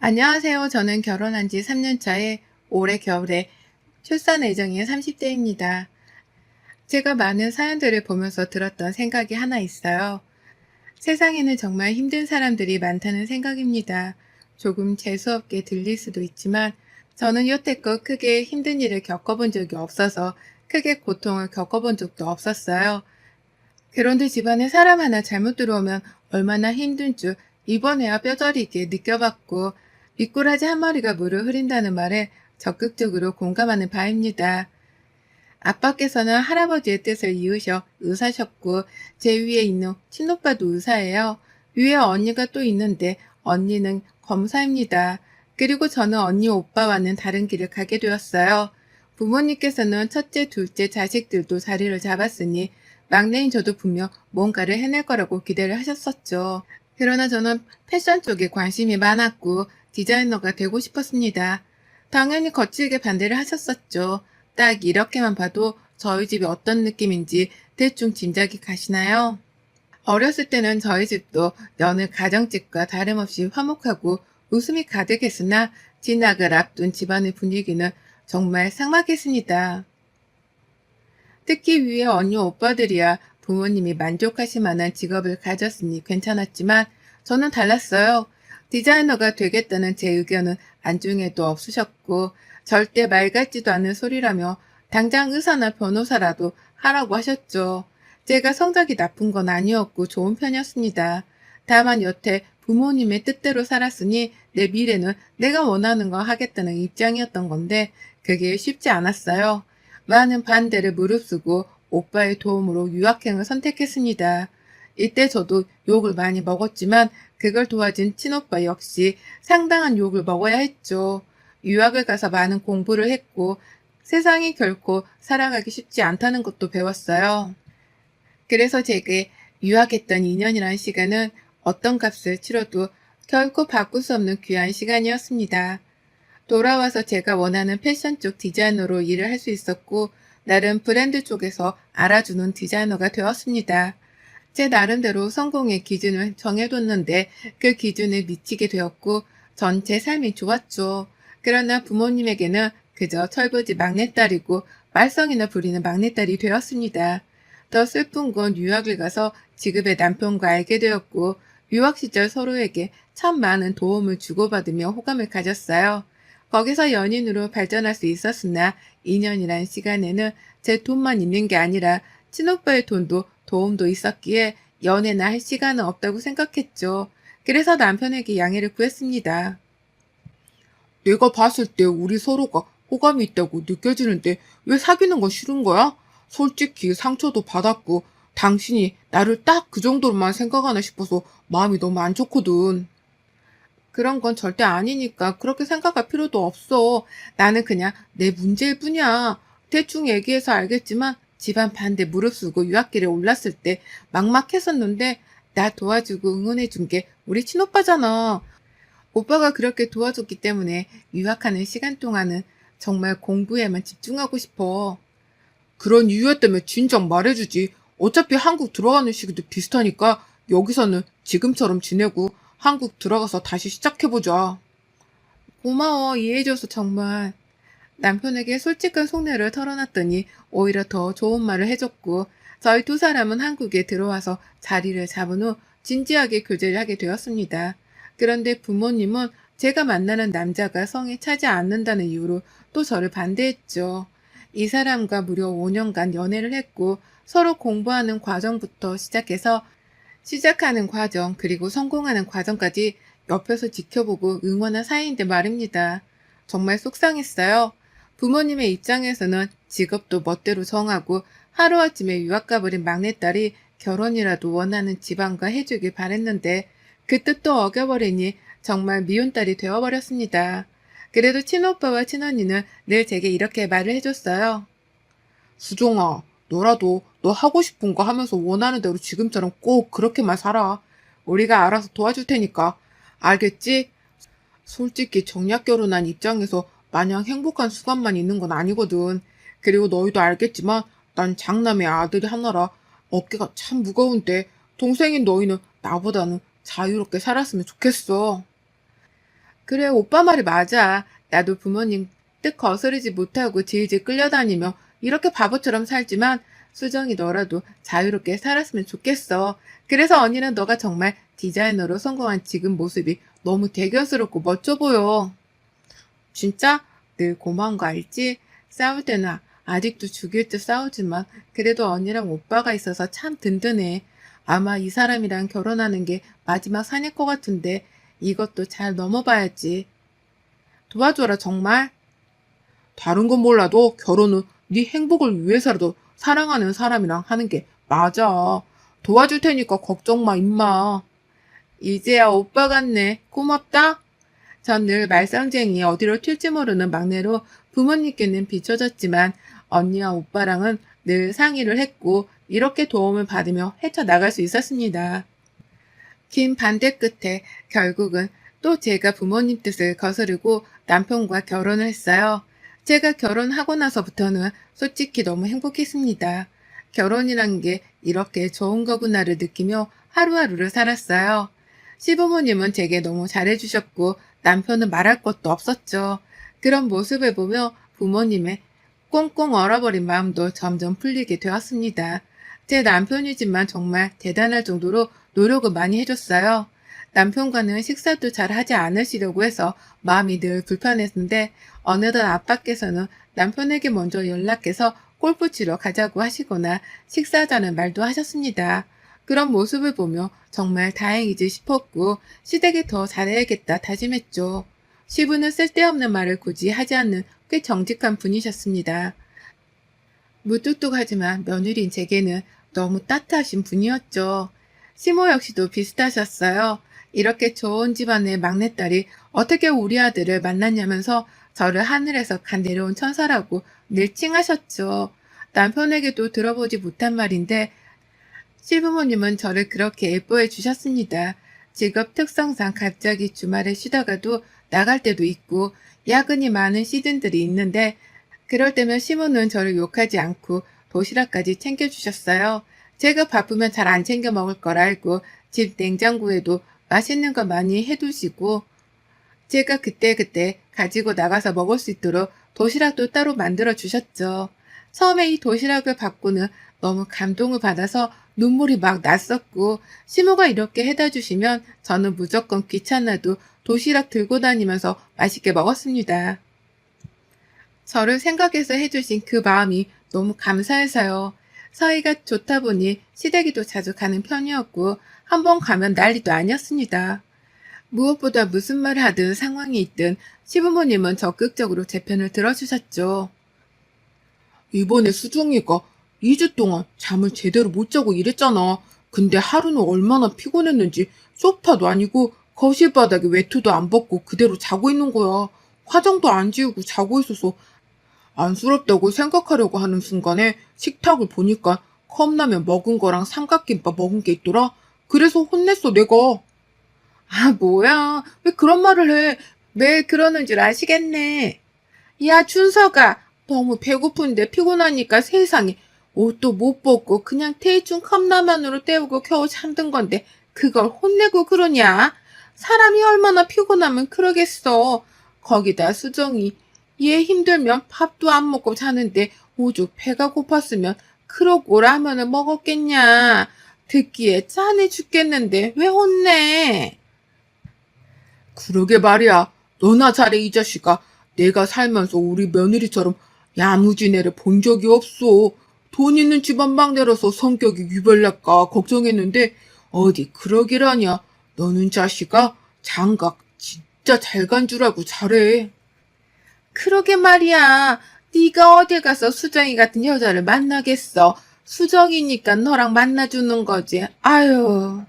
안녕하세요. 저는 결혼한 지 3년 차에 올해 겨울에 출산 예정인 30대입니다. 제가 많은 사연들을 보면서 들었던 생각이 하나 있어요. 세상에는 정말 힘든 사람들이 많다는 생각입니다. 조금 재수없게 들릴 수도 있지만 저는 여태껏 크게 힘든 일을 겪어본 적이 없어서 크게 고통을 겪어본 적도 없었어요. 그런데 집안에 사람 하나 잘못 들어오면 얼마나 힘든 줄 이번에야 뼈저리게 느껴봤고, 미꾸라지 한 마리가 물을 흐린다는 말에 적극적으로 공감하는 바입니다. 아빠께서는 할아버지의 뜻을 이으셔 의사셨고, 제 위에 있는 친오빠도 의사예요. 위에 언니가 또 있는데 언니는 검사입니다. 그리고 저는 언니 오빠와는 다른 길을 가게 되었어요. 부모님께서는 첫째, 둘째 자식들도 자리를 잡았으니 막내인 저도 분명 뭔가를 해낼 거라고 기대를 하셨었죠. 그러나 저는 패션 쪽에 관심이 많았고 디자이너가 되고 싶었습니다. 당연히 거칠게 반대를 하셨었죠. 딱 이렇게만 봐도 저희 집이 어떤 느낌인지 대충 짐작이 가시나요? 어렸을 때는 저희 집도 여느 가정집과 다름없이 화목하고 웃음이 가득했으나 진학을 앞둔 집안의 분위기는 정말 삭막했습니다. 특히 위에 언니 오빠들이야 부모님이 만족하실 만한 직업을 가졌으니 괜찮았지만 저는 달랐어요. 디자이너가 되겠다는 제 의견은 안중에도 없으셨고 절대 말 같지도 않은 소리라며 당장 의사나 변호사라도 하라고 하셨죠. 제가 성적이 나쁜 건 아니었고 좋은 편이었습니다. 다만 여태 부모님의 뜻대로 살았으니 내 미래는 내가 원하는 거 하겠다는 입장이었던 건데 그게 쉽지 않았어요. 많은 반대를 무릅쓰고 오빠의 도움으로 유학행을 선택했습니다. 이때 저도 욕을 많이 먹었지만 그걸 도와준 친오빠 역시 상당한 욕을 먹어야 했죠. 유학을 가서 많은 공부를 했고 세상이 결코 살아가기 쉽지 않다는 것도 배웠어요. 그래서 제게 유학했던 2년이라는 시간은 어떤 값을 치러도 결코 바꿀 수 없는 귀한 시간이었습니다. 돌아와서 제가 원하는 패션 쪽 디자이너로 일을 할 수 있었고, 나름 브랜드 쪽에서 알아주는 디자이너가 되었습니다. 제 나름대로 성공의 기준을 정해뒀는데 그 기준에 미치게 되었고, 전체 삶이 좋았죠. 그러나 부모님에게는 그저 철부지 막내딸이고 말썽이나 부리는 막내딸이 되었습니다. 더 슬픈 건 유학을 가서 지금의 남편과 알게 되었고, 유학 시절 서로에게 참 많은 도움을 주고받으며 호감을 가졌어요. 거기서 연인으로 발전할 수 있었으나 2년이란 시간에는 제 돈만 있는 게 아니라 친오빠의 돈도 도움도 있었기에 연애나 할 시간은 없다고 생각했죠. 그래서 남편에게 양해를 구했습니다. 내가 봤을 때 우리 서로가 호감이 있다고 느껴지는데 왜 사귀는 건 싫은 거야? 솔직히 상처도 받았고 당신이 나를 딱 그 정도로만 생각하나 싶어서 마음이 너무 안 좋거든. 그런 건 절대 아니니까 그렇게 생각할 필요도 없어. 나는 그냥 내 문제일 뿐이야. 대충 얘기해서 알겠지만 집안 반대 무릅쓰고 유학길에 올랐을 때 막막했었는데 나 도와주고 응원해준 게 우리 친오빠잖아. 오빠가 그렇게 도와줬기 때문에 유학하는 시간 동안은 정말 공부에만 집중하고 싶어. 그런 이유였다면 진작 말해주지. 어차피 한국 들어가는 시기도 비슷하니까 여기서는 지금처럼 지내고 한국 들어가서 다시 시작해보자. 고마워, 이해해줘서 정말. 남편에게 솔직한 속내를 털어놨더니 오히려 더 좋은 말을 해줬고, 저희 두 사람은 한국에 들어와서 자리를 잡은 후 진지하게 교제를 하게 되었습니다. 그런데 부모님은 제가 만나는 남자가 성에 차지 않는다는 이유로 또 저를 반대했죠. 이 사람과 무려 5년간 연애를 했고 서로 공부하는 과정부터 시작해서 시작하는 과정 그리고 성공하는 과정까지 옆에서 지켜보고 응원한 사이인데 말입니다. 정말 속상했어요. 부모님의 입장에서는 직업도 멋대로 정하고 하루아침에 유학 가버린 막내딸이 결혼이라도 원하는 집안과 해주길 바랬는데 그 뜻도 어겨버리니 정말 미운 딸이 되어버렸습니다. 그래도 친오빠와 친언니는 늘 제게 이렇게 말을 해줬어요. 수정아, 너라도 너 하고 싶은 거 하면서 원하는 대로 지금처럼 꼭 그렇게만 살아. 우리가 알아서 도와줄 테니까. 알겠지? 솔직히 정략 결혼한 입장에서 마냥 행복한 수간만 있는 건 아니거든. 그리고 너희도 알겠지만 난 장남의 아들이 하나라 어깨가 참 무거운데 동생인 너희는 나보다는 자유롭게 살았으면 좋겠어. 그래, 오빠 말이 맞아. 나도 부모님 뜻 거스르지 못하고 질질 끌려다니며 이렇게 바보처럼 살지만 수정이 너라도 자유롭게 살았으면 좋겠어. 그래서 언니는 너가 정말 디자이너로 성공한 지금 모습이 너무 대견스럽고 멋져 보여. 진짜? 늘 고마운 거 알지? 싸울 때는 아직도 죽일 듯 싸우지만 그래도 언니랑 오빠가 있어서 참 든든해. 아마 이 사람이랑 결혼하는 게 마지막 산일 것 같은데 이것도 잘 넘어봐야지. 도와줘라, 정말. 다른 건 몰라도 결혼은 네 행복을 위해서라도 사랑하는 사람이랑 하는 게 맞아. 도와줄 테니까 걱정 마, 임마. 이제야 오빠 같네. 고맙다. 전 늘 말썽쟁이 어디로 튈지 모르는 막내로 부모님께는 비춰졌지만 언니와 오빠랑은 늘 상의를 했고 이렇게 도움을 받으며 헤쳐나갈 수 있었습니다. 긴 반대 끝에 결국은 또 제가 부모님 뜻을 거스르고 남편과 결혼을 했어요. 제가 결혼하고 나서부터는 솔직히 너무 행복했습니다. 결혼이란 게 이렇게 좋은 거구나를 느끼며 하루하루를 살았어요. 시부모님은 제게 너무 잘해주셨고 남편은 말할 것도 없었죠. 그런 모습을 보며 부모님의 꽁꽁 얼어버린 마음도 점점 풀리게 되었습니다. 제 남편이지만 정말 대단할 정도로 노력을 많이 해줬어요. 남편과는 식사도 잘 하지 않으시려고 해서 마음이 늘 불편했는데 어느덧 아빠께서는 남편에게 먼저 연락해서 골프 치러 가자고 하시거나 식사하자는 말도 하셨습니다. 그런 모습을 보며 정말 다행이지 싶었고 시댁에 더 잘해야겠다 다짐했죠. 시부는 쓸데없는 말을 굳이 하지 않는 꽤 정직한 분이셨습니다. 무뚝뚝하지만 며느리인 제게는 너무 따뜻하신 분이었죠. 시모 역시도 비슷하셨어요. 이렇게 좋은 집안의 막내딸이 어떻게 우리 아들을 만났냐면서 저를 하늘에서 간 내려온 천사라고 늘 칭하셨죠. 남편에게도 들어보지 못한 말인데 시부모님은 저를 그렇게 예뻐해 주셨습니다. 직업 특성상 갑자기 주말에 쉬다가도 나갈 때도 있고 야근이 많은 시즌들이 있는데 그럴 때면 시모는 저를 욕하지 않고 도시락까지 챙겨주셨어요. 제가 바쁘면 잘 안 챙겨 먹을 걸 알고 집 냉장고에도 맛있는 거 많이 해두시고 제가 그때그때 가지고 나가서 먹을 수 있도록 도시락도 따로 만들어 주셨죠. 처음에 이 도시락을 받고는 너무 감동을 받아서 눈물이 막 났었고 시모가 이렇게 해다 주시면 저는 무조건 귀찮아도 도시락 들고 다니면서 맛있게 먹었습니다. 저를 생각해서 해주신 그 마음이 너무 감사해서요. 사이가 좋다 보니 시댁에도 자주 가는 편이었고 한 번 가면 난리도 아니었습니다. 무엇보다 무슨 말을 하든 상황이 있든 시부모님은 적극적으로 제 편을 들어주셨죠. 이번에 수정이가 2주 동안 잠을 제대로 못 자고 이랬잖아. 근데 하루는 얼마나 피곤했는지 소파도 아니고 거실 바닥에 외투도 안 벗고 그대로 자고 있는 거야. 화장도 안 지우고 자고 있어서 안쓰럽다고 생각하려고 하는 순간에 식탁을 보니까 컵라면 먹은 거랑 삼각김밥 먹은 게 있더라. 그래서 혼냈어, 내가. 아, 뭐야. 왜 그런 말을 해. 매일 그러는 줄 아시겠네. 야, 준서가 너무 배고픈데 피곤하니까 세상에 옷도 못 벗고 그냥 대충 컵라면으로 때우고 겨우 잠든 건데 그걸 혼내고 그러냐? 사람이 얼마나 피곤하면 그러겠어. 거기다 수정이 얘 힘들면 밥도 안 먹고 자는데 오죽 배가 고팠으면 그러고 라면을 먹었겠냐. 듣기에 짠해 죽겠는데 왜 혼내? 그러게 말이야. 너나 잘해, 이 자식아. 내가 살면서 우리 며느리처럼 야무진 애를 본 적이 없어. 돈 있는 집안 막내라서 성격이 유별날까 걱정했는데 어디 그러기라냐. 너는 자식아 장각 진짜 잘 간 줄 알고 잘해. 그러게 말이야. 네가 어딜 가서 수정이 같은 여자를 만나겠어. 수정이니까 너랑 만나주는 거지. 아유.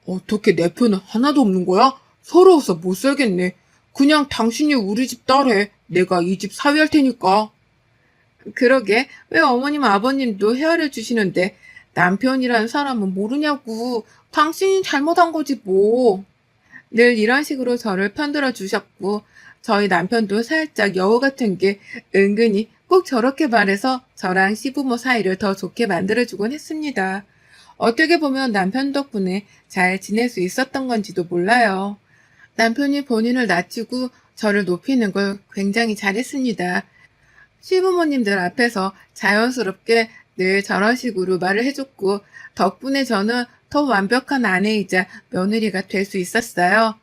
어떻게 내 편은 하나도 없는 거야? 서러워서 못 살겠네. 그냥 당신이 우리 집 딸해. 내가 이 집 사위할 테니까. 그러게 왜 어머님 아버님도 헤아려 주시는데 남편이라는 사람은 모르냐고. 당신이 잘못한 거지 뭐. 늘 이런 식으로 저를 편들어 주셨고 저희 남편도 살짝 여우 같은 게 은근히 꼭 저렇게 말해서 저랑 시부모 사이를 더 좋게 만들어주곤 했습니다. 어떻게 보면 남편 덕분에 잘 지낼 수 있었던 건지도 몰라요. 남편이 본인을 낮추고 저를 높이는 걸 굉장히 잘했습니다. 시부모님들 앞에서 자연스럽게 늘 저런 식으로 말을 해줬고, 덕분에 저는 더 완벽한 아내이자 며느리가 될 수 있었어요.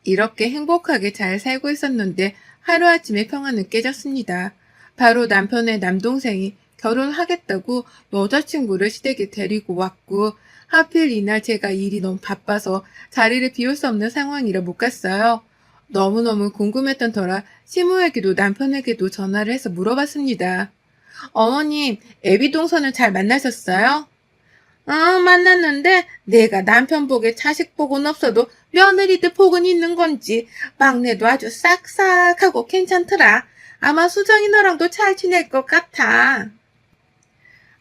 이렇게 행복하게 잘 살고 있었는데 하루아침에 평화는 깨졌습니다. 바로 남편의 남동생이 결혼하겠다고 여자친구를 시댁에 데리고 왔고, 하필 이날 제가 일이 너무 바빠서 자리를 비울 수 없는 상황이라 못 갔어요. 너무너무 궁금했던 터라 시모에게도 남편에게도 전화를 해서 물어봤습니다. 어머님, 애비 동선을 잘 만나셨어요? 만났는데 내가 남편 복에 자식 복은 없어도 며느리들 복은 있는 건지 막내도 아주 싹싹하고 괜찮더라. 아마 수정이 너랑도 잘 지낼 것 같아.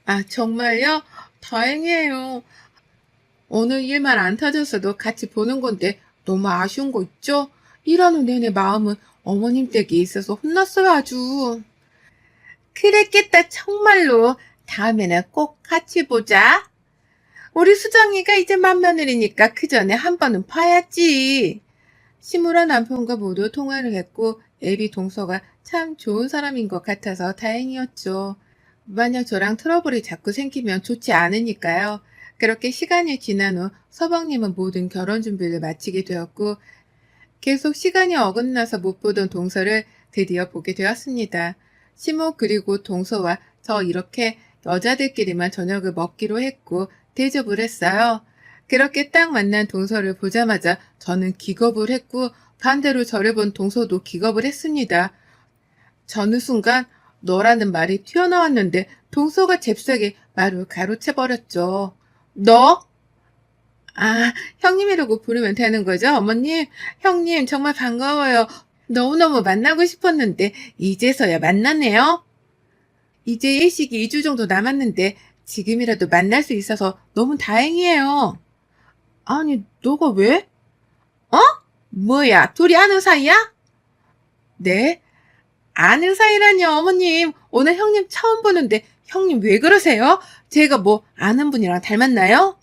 아, 정말요? 다행이에요. 오늘 일만 안 터졌어도 같이 보는 건데 너무 아쉬운 거 있죠? 일하는 내내 마음은 어머님 댁에 있어서 혼났어요, 아주. 그랬겠다, 정말로. 다음에는 꼭 같이 보자. 우리 수정이가 이제 맏며느리니까 그 전에 한 번은 봐야지. 시무라 남편과 모두 통화를 했고 애비 동서가 참 좋은 사람인 것 같아서 다행이었죠. 만약 저랑 트러블이 자꾸 생기면 좋지 않으니까요. 그렇게 시간이 지난 후 서방님은 모든 결혼 준비를 마치게 되었고 계속 시간이 어긋나서 못 보던 동서를 드디어 보게 되었습니다. 시모 그리고 동서와 저 이렇게 여자들끼리만 저녁을 먹기로 했고 대접을 했어요. 그렇게 딱 만난 동서를 보자마자 저는 기겁을 했고 반대로 저를 본 동서도 기겁을 했습니다. 저는 순간 너라는 말이 튀어나왔는데 동서가 잽싸게 말을 가로채버렸죠. 너? 아, 형님이라고 부르면 되는 거죠, 어머님? 형님, 정말 반가워요. 너무너무 만나고 싶었는데, 이제서야 만나네요? 이제 일식이 2주 정도 남았는데, 지금이라도 만날 수 있어서 너무 다행이에요. 아니, 너가 왜? 어? 뭐야, 둘이 아는 사이야? 네? 아는 사이라뇨, 어머님. 오늘 형님 처음 보는데, 형님 왜 그러세요? 제가 뭐, 아는 분이랑 닮았나요?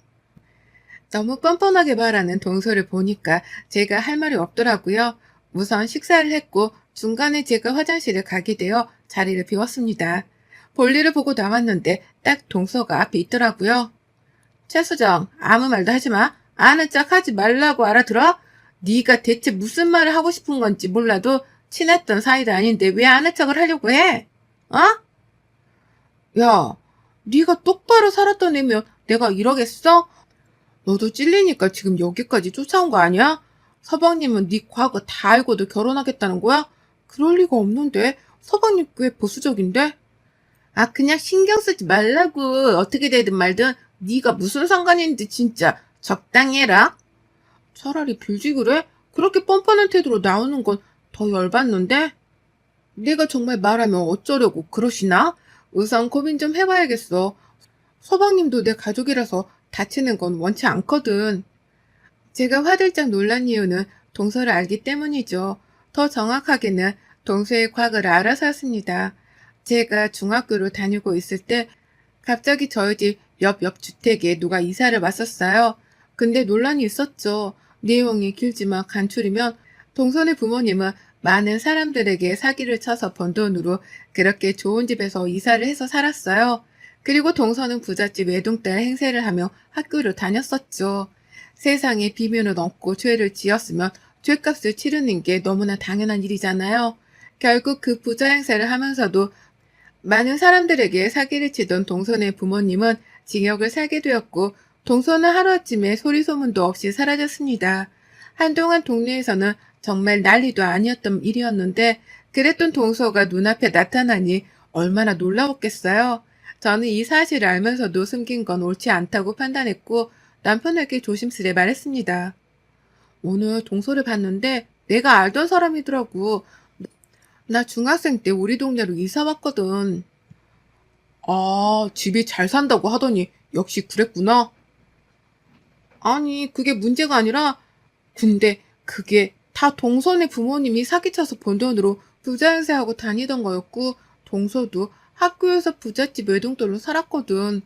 너무 뻔뻔하게 말하는 동서를 보니까 제가 할 말이 없더라고요. 우선 식사를 했고 중간에 제가 화장실에 가게 되어 자리를 비웠습니다. 볼일을 보고 나왔는데 딱 동서가 앞에 있더라고요. 최수정, 아무 말도 하지 마. 아는 척 하지 말라고 알아들어? 네가 대체 무슨 말을 하고 싶은 건지 몰라도 친했던 사이도 아닌데 왜 아는 척을 하려고 해? 어? 야, 네가 똑바로 살았던 애면 내가 이러겠어? 너도 찔리니까 지금 여기까지 쫓아온 거 아니야? 서방님은 네 과거 다 알고도 결혼하겠다는 거야? 그럴 리가 없는데. 서방님 꽤 보수적인데? 아, 그냥 신경 쓰지 말라고. 어떻게 되든 말든 네가 무슨 상관인지 진짜 적당히 해라. 차라리 빌지 그래? 그렇게 뻔뻔한 태도로 나오는 건 더 열받는데? 내가 정말 말하면 어쩌려고 그러시나? 우선 고민 좀 해봐야겠어. 서방님도 내 가족이라서 다치는 건 원치 않거든. 제가 화들짝 놀란 이유는 동서를 알기 때문이죠. 더 정확하게는 동서의 과거를 알아서였습니다. 제가 중학교를 다니고 있을 때 갑자기 저희 집 옆 주택에 누가 이사를 왔었어요. 근데 논란이 있었죠. 내용이 길지만 간추리면 동선의 부모님은 많은 사람들에게 사기를 쳐서 번 돈으로 그렇게 좋은 집에서 이사를 해서 살았어요. 그리고 동서는 부잣집 외동딸 행세를 하며 학교를 다녔었죠. 세상에 비밀은 없고 죄를 지었으면 죄값을 치르는 게 너무나 당연한 일이잖아요. 결국 그 부자 행세를 하면서도 많은 사람들에게 사기를 치던 동선의 부모님은 징역을 살게 되었고 동서는 하루아침에 소리소문도 없이 사라졌습니다. 한동안 동네에서는 정말 난리도 아니었던 일이었는데 그랬던 동서가 눈앞에 나타나니 얼마나 놀라웠겠어요. 저는 이 사실을 알면서도 숨긴 건 옳지 않다고 판단했고 남편에게 조심스레 말했습니다. 오늘 동서를 봤는데 내가 알던 사람이더라고. 나 중학생 때 우리 동네로 이사 왔거든. 아, 집이 잘 산다고 하더니 역시 그랬구나. 아니, 그게 문제가 아니라 근데 그게 다 동선의 부모님이 사기쳐서 번 돈으로 부자 행세하고 다니던 거였고 동서도 학교에서 부잣집 외동딸로 살았거든.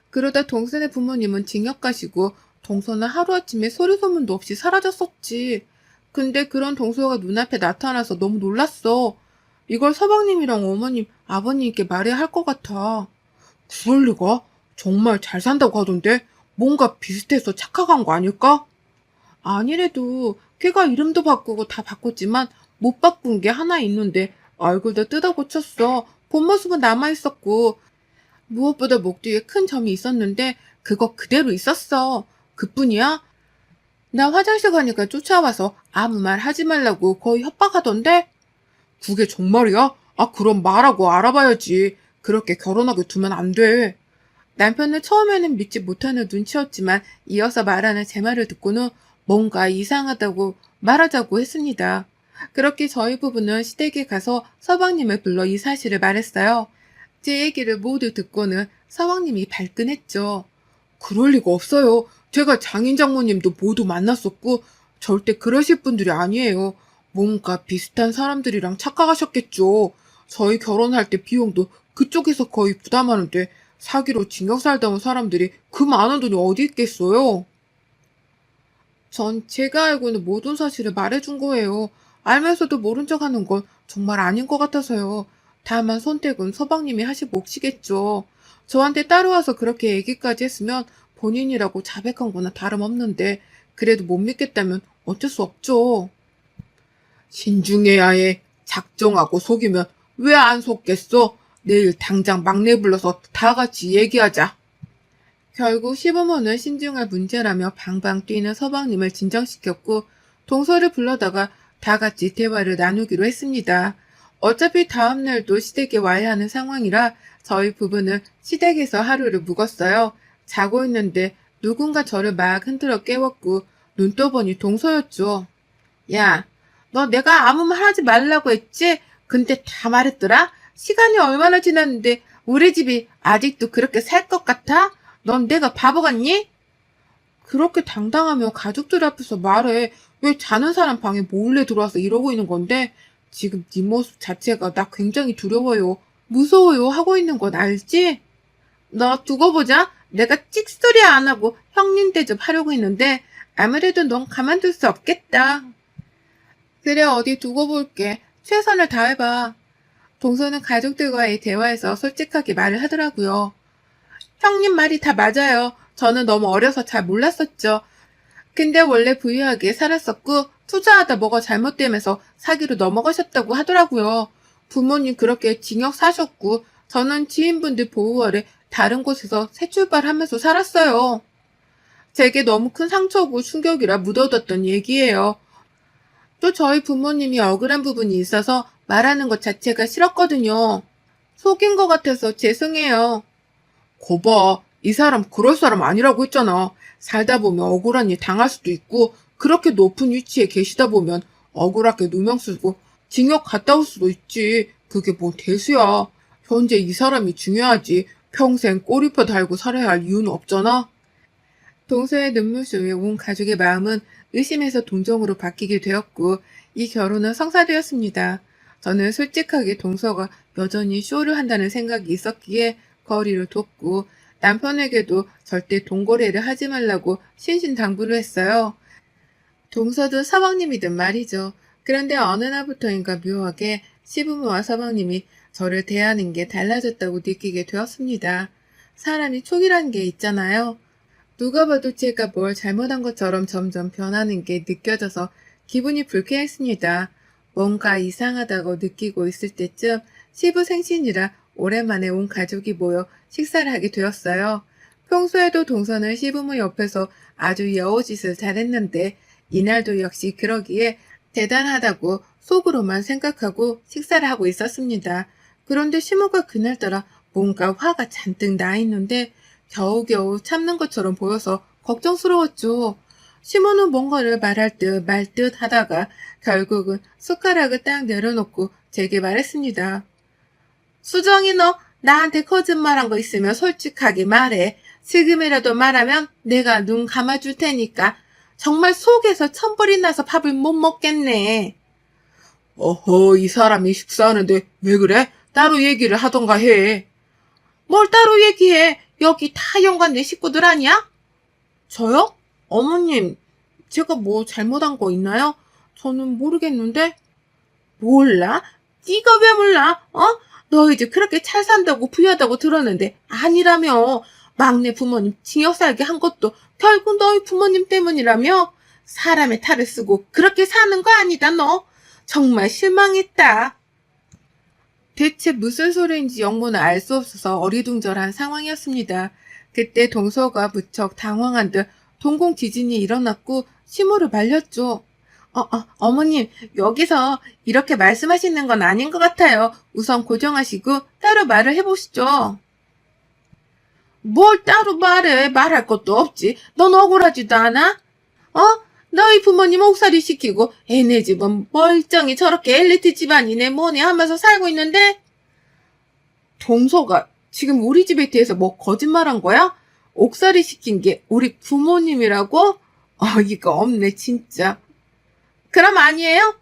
그러다 동선의 부모님은 징역 가시고 동서는 하루아침에 소리소문도 없이 사라졌었지. 근데 그런 동서가 눈앞에 나타나서 너무 놀랐어. 이걸 서방님이랑 어머님, 아버님께 말해야 할 것 같아. 그럴 리가? 정말 잘 산다고 하던데 뭔가 비슷해서 착각한 거 아닐까? 아니래도 걔가 이름도 바꾸고 다 바꿨지만 못 바꾼 게 하나 있는데 얼굴도 뜯어 고쳤어. 본 모습은 남아있었고 무엇보다 목 뒤에 큰 점이 있었는데 그거 그대로 있었어. 그뿐이야? 나 화장실 가니까 쫓아와서 아무 말 하지 말라고 거의 협박하던데? 그게 정말이야? 아, 그럼 말하고 알아봐야지. 그렇게 결혼하게 두면 안 돼. 남편은 처음에는 믿지 못하는 눈치였지만 이어서 말하는 제 말을 듣고는 뭔가 이상하다고 말하자고 했습니다. 그렇게 저희 부부는 시댁에 가서 서방님을 불러 이 사실을 말했어요. 제 얘기를 모두 듣고는 서방님이 발끈했죠. 그럴 리가 없어요. 제가 장인 장모님도 모두 만났었고 절대 그러실 분들이 아니에요. 뭔가 비슷한 사람들이랑 착각하셨겠죠. 저희 결혼할 때 비용도 그쪽에서 거의 부담하는데 사기로 징역 살다 온 사람들이 그 많은 돈이 어디 있겠어요? 전 제가 알고는 모든 사실을 말해준 거예요. 알면서도 모른 척 하는 건 정말 아닌 것 같아서요. 다만 선택은 서방님이 하실 몫이겠죠. 저한테 따라와서 그렇게 얘기까지 했으면 본인이라고 자백한 거나 다름없는데 그래도 못 믿겠다면 어쩔 수 없죠. 신중해야 해. 작정하고 속이면 왜 안 속겠어? 내일 당장 막내 불러서 다 같이 얘기하자. 결국 시부모는 신중할 문제라며 방방 뛰는 서방님을 진정시켰고 동서를 불러다가 다 같이 대화를 나누기로 했습니다. 어차피 다음날도 시댁에 와야 하는 상황이라 저희 부부는 시댁에서 하루를 묵었어요. 자고 있는데 누군가 저를 막 흔들어 깨웠고 눈 떠보니 동서였죠. 야, 너 내가 아무 말 하지 말라고 했지? 근데 다 말했더라? 시간이 얼마나 지났는데 우리 집이 아직도 그렇게 살 것 같아? 넌 내가 바보 같니? 그렇게 당당하며 가족들 앞에서 말해. 왜 자는 사람 방에 몰래 들어와서 이러고 있는 건데? 지금 네 모습 자체가 나 굉장히 두려워요. 무서워요 하고 있는 건 알지? 너 두고 보자. 내가 찍소리 안 하고 형님 대접 하려고 했는데 아무래도 넌 가만둘 수 없겠다. 그래 어디 두고 볼게. 최선을 다해봐. 동서는 가족들과의 대화에서 솔직하게 말을 하더라고요. 형님 말이 다 맞아요. 저는 너무 어려서 잘 몰랐었죠. 근데 원래 부유하게 살았었고 투자하다 뭐가 잘못되면서 사기로 넘어가셨다고 하더라고요. 부모님 그렇게 징역 사셨고 저는 지인분들 보호 아래 다른 곳에서 새 출발하면서 살았어요. 제게 너무 큰 상처고 충격이라 묻어뒀던 얘기예요. 또 저희 부모님이 억울한 부분이 있어서 말하는 것 자체가 싫었거든요. 속인 것 같아서 죄송해요. 거봐, 이 사람 그럴 사람 아니라고 했잖아. 살다 보면 억울한 일 당할 수도 있고 그렇게 높은 위치에 계시다 보면 억울하게 누명 쓰고 징역 갔다 올 수도 있지. 그게 뭐 대수야. 현재 이 사람이 중요하지. 평생 꼬리표 달고 살아야 할 이유는 없잖아. 동서의 눈물소리에 온 가족의 마음은 의심에서 동정으로 바뀌게 되었고 이 결혼은 성사되었습니다. 저는 솔직하게 동서가 여전히 쇼를 한다는 생각이 있었기에 거리를 뒀고 남편에게도 절대 돈거래를 하지 말라고 신신당부를 했어요. 동서도 서방님이든 말이죠. 그런데 어느 날부터인가 묘하게 시부모와 서방님이 저를 대하는 게 달라졌다고 느끼게 되었습니다. 사람이 촉이라는 게 있잖아요. 누가 봐도 제가 뭘 잘못한 것처럼 점점 변하는 게 느껴져서 기분이 불쾌했습니다. 뭔가 이상하다고 느끼고 있을 때쯤 시부 생신이라 오랜만에 온 가족이 모여 식사를 하게 되었어요. 평소에도 동서는 시부모 옆에서 아주 여우짓을 잘했는데 이날도 역시 그러기에 대단하다고 속으로만 생각하고 식사를 하고 있었습니다. 그런데 시모가 그날따라 뭔가 화가 잔뜩 나 있는데 겨우겨우 참는 것처럼 보여서 걱정스러웠죠. 시모는 뭔가를 말할 듯 말 듯 하다가 결국은 숟가락을 딱 내려놓고 제게 말했습니다. 수정이 너 나한테 거짓말한 거 있으면 솔직하게 말해. 지금이라도 말하면 내가 눈 감아줄 테니까. 정말 속에서 천불이 나서 밥을 못 먹겠네. 어허, 이 사람이 식사하는데 왜 그래? 따로 얘기를 하던가 해. 뭘 따로 얘기해? 여기 다 연관 내 식구들 아니야? 저요? 어머님, 제가 뭐 잘못한 거 있나요? 저는 모르겠는데? 몰라? 네가 왜 몰라? 너희 집 그렇게 잘 산다고 부유하다고 들었는데 아니라며. 막내 부모님 징역 살게 한 것도 결국 너희 부모님 때문이라며. 사람의 탈을 쓰고 그렇게 사는 거 아니다 너. 정말 실망했다. 대체 무슨 소리인지 영문을 알 수 없어서 어리둥절한 상황이었습니다. 그때 동서가 무척 당황한 듯 동공 지진이 일어났고 침울을 말렸죠. 어머님, 여기서 이렇게 말씀하시는 건 아닌 것 같아요. 우선 고정하시고 따로 말을 해보시죠. 뭘 따로 말해? 말할 것도 없지. 넌 억울하지도 않아? 너희 부모님 옥살이 시키고 애네 집은 멀쩡히 저렇게 엘리트 집안이네 뭐네 하면서 살고 있는데? 동서가 지금 우리 집에 대해서 뭐 거짓말한 거야? 옥살이 시킨 게 우리 부모님이라고? 어이가 없네 진짜. 그럼 아니에요?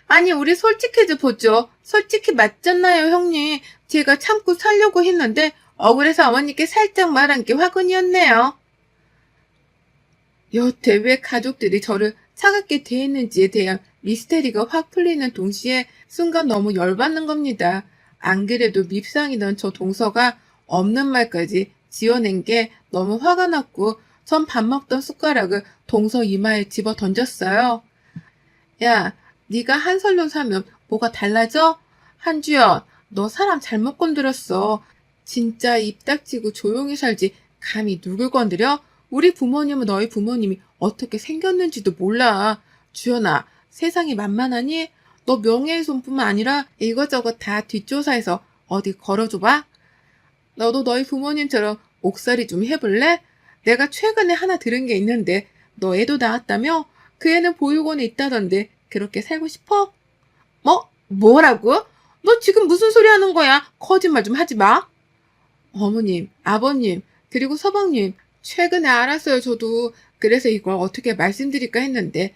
아니 우리 솔직해져 보죠. 솔직히 맞잖아요 형님. 제가 참고 살려고 했는데 억울해서 어머니께 살짝 말한 게 화근이었네요. 여태 왜 가족들이 저를 차갑게 대했는지에 대한 미스테리가 확 풀리는 동시에 순간 너무 열받는 겁니다. 안 그래도 밉상이던 저 동서가 없는 말까지 지어낸 게 너무 화가 났고 전 밥 먹던 숟가락을 동서 이마에 집어 던졌어요. 야, 네가 한설로 사면 뭐가 달라져? 한주연, 너 사람 잘못 건드렸어. 진짜 입 닥치고 조용히 살지 감히 누굴 건드려? 우리 부모님은 너희 부모님이 어떻게 생겼는지도 몰라. 주연아, 세상이 만만하니? 너 명예훼손뿐만 아니라 이것저것 다 뒷조사해서 어디 걸어줘봐. 너도 너희 부모님처럼 옥살이 좀 해볼래? 내가 최근에 하나 들은 게 있는데 너 애도 낳았다며? 그 애는 보육원에 있다던데 그렇게 살고 싶어? 뭐라고? 너 지금 무슨 소리 하는 거야? 거짓말 좀 하지 마. 어머님, 아버님, 그리고 서방님, 최근에 알았어요, 저도. 그래서 이걸 어떻게 말씀드릴까 했는데,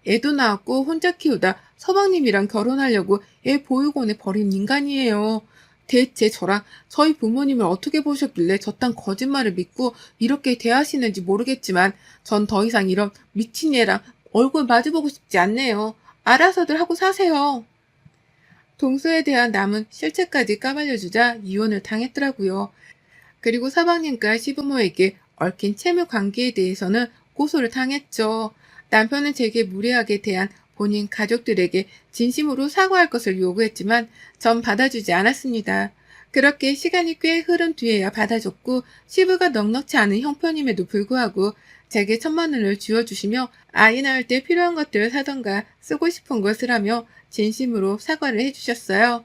애도 낳았고 혼자 키우다 서방님이랑 결혼하려고 애 보육원에 버린 인간이에요. 대체 저랑 저희 부모님을 어떻게 보셨길래 저딴 거짓말을 믿고 이렇게 대하시는지 모르겠지만, 전 더 이상 이런 미친 애랑 얼굴 마주보고 싶지 않네요. 알아서들 하고 사세요. 동서에 대한 남은 실체까지 까발려주자 이혼을 당했더라고요. 그리고 서방님과 시부모에게 얽힌 채무 관계에 대해서는 고소를 당했죠. 남편은 제게 무례하게 대한 본인 가족들에게 진심으로 사과할 것을 요구했지만 전 받아주지 않았습니다. 그렇게 시간이 꽤 흐른 뒤에야 받아줬고 시부가 넉넉치 않은 형편임에도 불구하고 제게 1,000만 원을 쥐어주시며 아이 낳을 때 필요한 것들을 사던가 쓰고 싶은 것을 하며 진심으로 사과를 해주셨어요.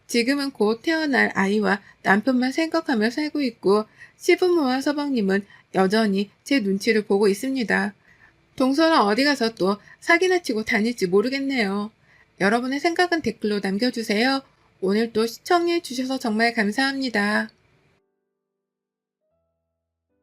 지금은 곧 태어날 아이와 남편만 생각하며 살고 있고 시부모와 서방님은 여전히 제 눈치를 보고 있습니다. 동서는 어디 가서 또 사기나 치고 다닐지 모르겠네요. 여러분의 생각은 댓글로 남겨주세요. 오늘도 시청해주셔서 정말 감사합니다.